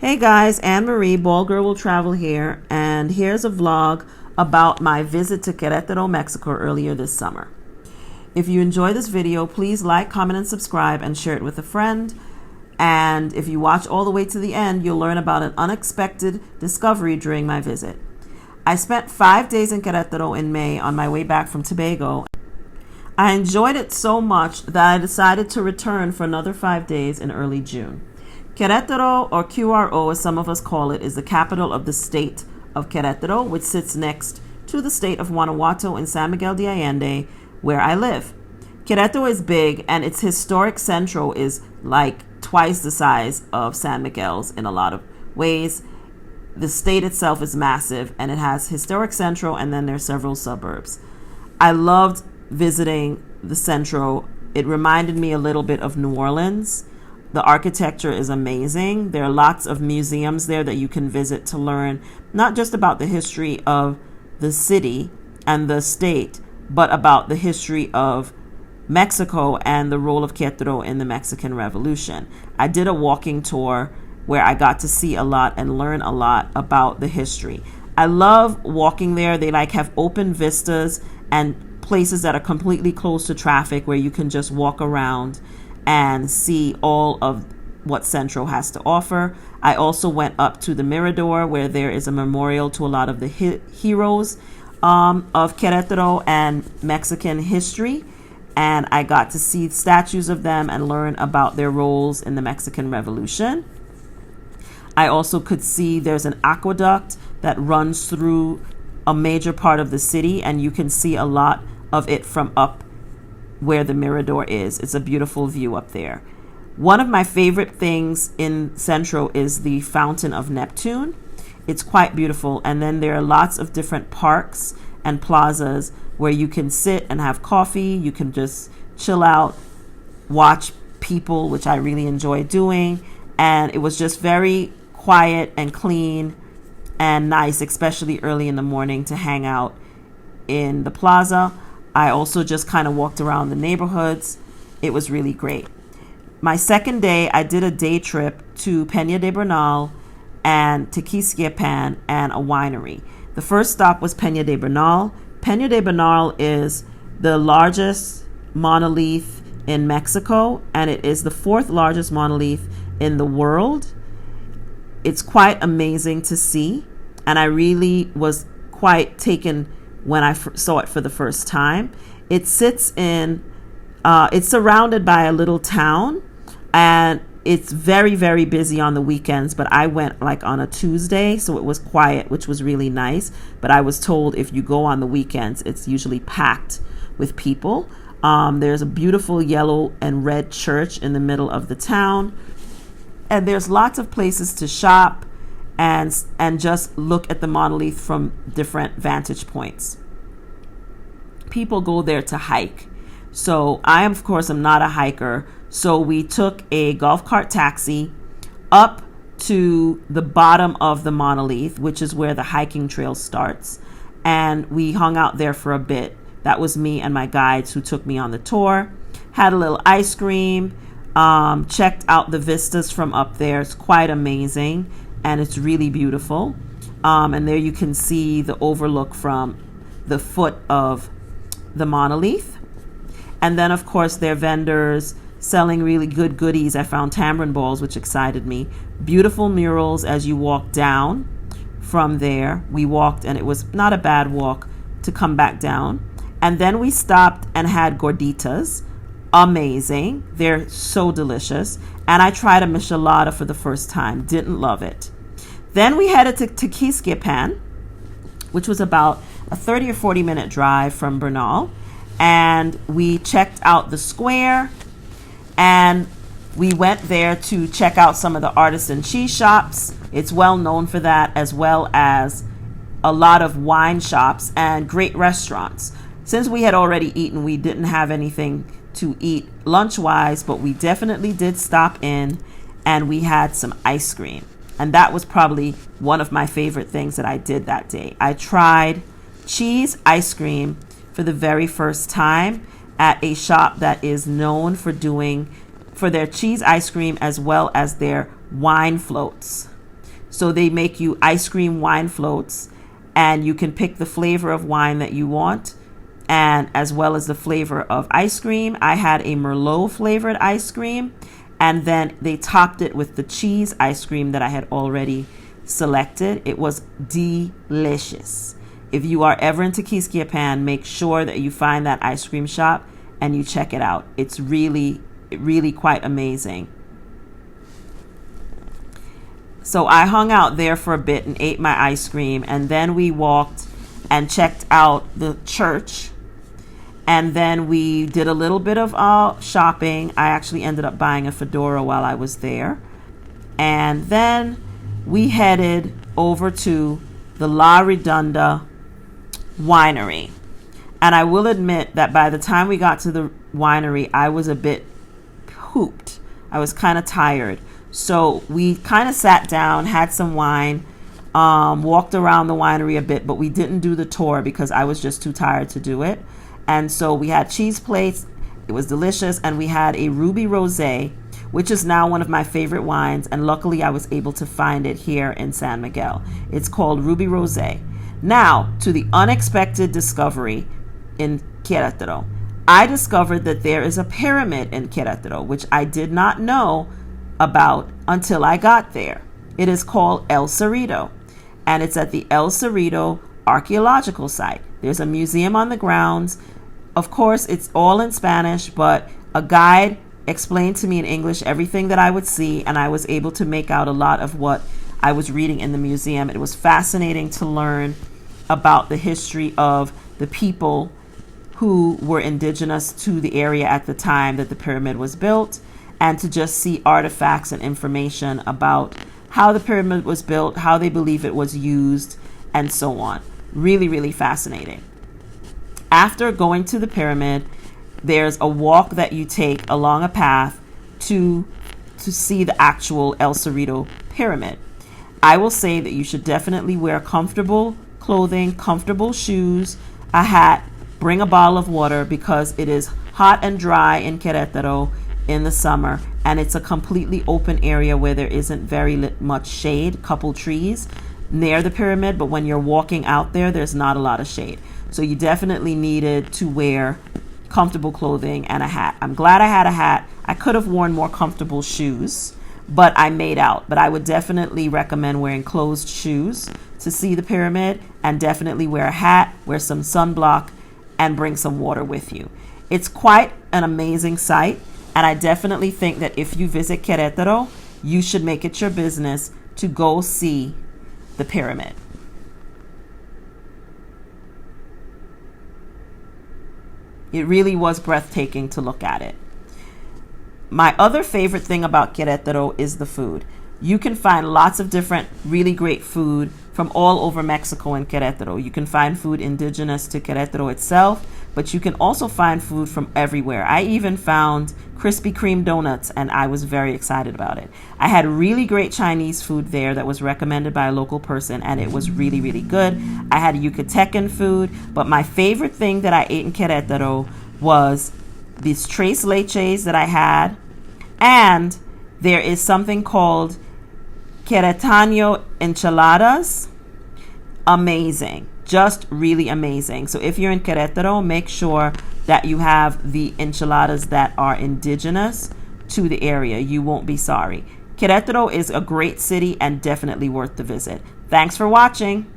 Hey guys, Anne-Marie, Ball Girl Will Travel here, and here's a vlog about my visit to Querétaro, Mexico earlier this summer. If you enjoy this video, please like, comment, and subscribe, and share it with a friend. And if you watch all the way to the end, you'll learn about an unexpected discovery during my visit. I spent 5 days in Querétaro in May on my way back from Tobago. I enjoyed it so much that I decided to return for another 5 days in early June. Querétaro, or QRO as some of us call it, is the capital of the state of Querétaro, which sits next to the state of Guanajuato in San Miguel de Allende, where I live. Querétaro is big, and its historic centro is like twice the size of San Miguel's in a lot of ways. The state itself is massive, and it has historic centro, and then there's several suburbs. I loved visiting the centro. It reminded me a little bit of New Orleans. The architecture is amazing. There are lots of museums there that you can visit to learn not just about the history of the city and the state, but about the history of Mexico and the role of Querétaro in the Mexican Revolution. I did a walking tour where I got to see a lot and learn a lot about the history. I love walking there. They have open vistas and places that are completely closed to traffic where you can just walk around and see all of what Centro has to offer. I also went up to the Mirador, where there is a memorial to a lot of the heroes of Querétaro and Mexican history, and I got to see statues of them and learn about their roles in the Mexican Revolution. I also could see there's an aqueduct that runs through a major part of the city, and you can see a lot of it from up where the Mirador is. It's a beautiful view up there. One of my favorite things in Centro is the Fountain of Neptune. It's quite beautiful. And then there are lots of different parks and plazas where you can sit and have coffee. You can just chill out, watch people, which I really enjoy doing. And it was just very quiet and clean and nice, especially early in the morning to hang out in the plaza. I also just kind of walked around the neighborhoods. It was really great. My second day, I did a day trip to Pena de Bernal and Tequisquiapan and a winery. The first stop was Pena de Bernal. Pena de Bernal is the largest monolith in Mexico, and it is the 4th largest monolith in the world. It's quite amazing to see, and I really was quite taken when I saw it for the first time. It sits in, it's surrounded by a little town, and it's very, very busy on the weekends, but I went on a Tuesday, so it was quiet, which was really nice. But I was told if you go on the weekends, it's usually packed with people. There's a beautiful yellow and red church in the middle of the town, and there's lots of places to shop and just look at the monolith from different vantage points. People go there to hike. So I, of course, am not a hiker. So we took a golf cart taxi up to the bottom of the monolith, which is where the hiking trail starts. And we hung out there for a bit. That was me and my guides who took me on the tour. Had a little ice cream, checked out the vistas from up there. It's quite amazing. And it's really beautiful. And there you can see the overlook from the foot of the monolith. And then, of course, there are vendors selling really good goodies. I found tamarind balls, which excited me. Beautiful murals as you walk down from there. We walked, and it was not a bad walk to come back down. And then we stopped and had gorditas. Amazing. They're so delicious. And I tried a michelada for the first time. Didn't love it. Then we headed to Tequisquiapan, which was about a 30 or 40 minute drive from Bernal. And we checked out the square. And we went there to check out some of the artisan cheese shops. It's well known for that, as well as a lot of wine shops and great restaurants. Since we had already eaten, we didn't have anything to eat lunch-wise, but we definitely did stop in and we had some ice cream. And that was probably one of my favorite things that I did that day. I tried cheese ice cream for the very first time at a shop that is known for their cheese ice cream as well as their wine floats. So they make you ice cream wine floats, and you can pick the flavor of wine that you want, and as well as the flavor of ice cream. I had a Merlot flavored ice cream, and then they topped it with the cheese ice cream that I had already selected. It was delicious. If you are ever in Tequisquiapan, make sure that you find that ice cream shop and you check it out. It's really, really quite amazing. So I hung out there for a bit and ate my ice cream, and then we walked and checked out the church, and then we did a little bit of shopping. I actually ended up buying a fedora while I was there, and then we headed over to the La Redunda Winery. And I will admit that by the time we got to the winery, I was a bit pooped. I was kind of tired. So we kind of sat down, had some wine, walked around the winery a bit, but we didn't do the tour because I was just too tired to do it. And so we had cheese plates. It was delicious. And we had a Ruby Rosé, which is now one of my favorite wines. And luckily I was able to find it here in San Miguel. It's called Ruby Rosé. Now, to the unexpected discovery in Querétaro. I discovered that there is a pyramid in Querétaro, which I did not know about until I got there. It is called El Cerrito, and it's at the El Cerrito archaeological site. There's a museum on the grounds. Of course, it's all in Spanish, but a guide explained to me in English everything that I would see, and I was able to make out a lot of what I was reading in the museum. It was fascinating to learn about the history of the people who were indigenous to the area at the time that the pyramid was built, and to just see artifacts and information about how the pyramid was built, how they believe it was used, and so on. Really, really fascinating. After going to the pyramid, there's a walk that you take along a path to see the actual El Cerrito pyramid. I will say that you should definitely wear comfortable clothing, comfortable shoes, a hat, bring a bottle of water, because it is hot and dry in Querétaro in the summer, and it's a completely open area where there isn't very much shade, couple trees near the pyramid, but when you're walking out there, there's not a lot of shade. So you definitely needed to wear comfortable clothing and a hat. I'm glad I had a hat. I could have worn more comfortable shoes, but I made out. But I would definitely recommend wearing closed shoes to see the pyramid, and definitely wear a hat, wear some sunblock, and bring some water with you. It's quite an amazing sight, and I definitely think that if you visit Querétaro, you should make it your business to go see the pyramid. It really was breathtaking to look at it. My other favorite thing about Querétaro is the food. You can find lots of different really great food from all over Mexico in Querétaro. You can find food indigenous to Querétaro itself, but you can also find food from everywhere. I even found Krispy Kreme donuts, and I was very excited about it. I had really great Chinese food there that was recommended by a local person, and it was really, really good. I had Yucatecan food, but my favorite thing that I ate in Querétaro was these tres leches that I had, and there is something called Queretano enchiladas. Amazing. Just really amazing. So if you're in Querétaro, make sure that you have the enchiladas that are indigenous to the area. You won't be sorry. Querétaro is a great city and definitely worth the visit. Thanks for watching.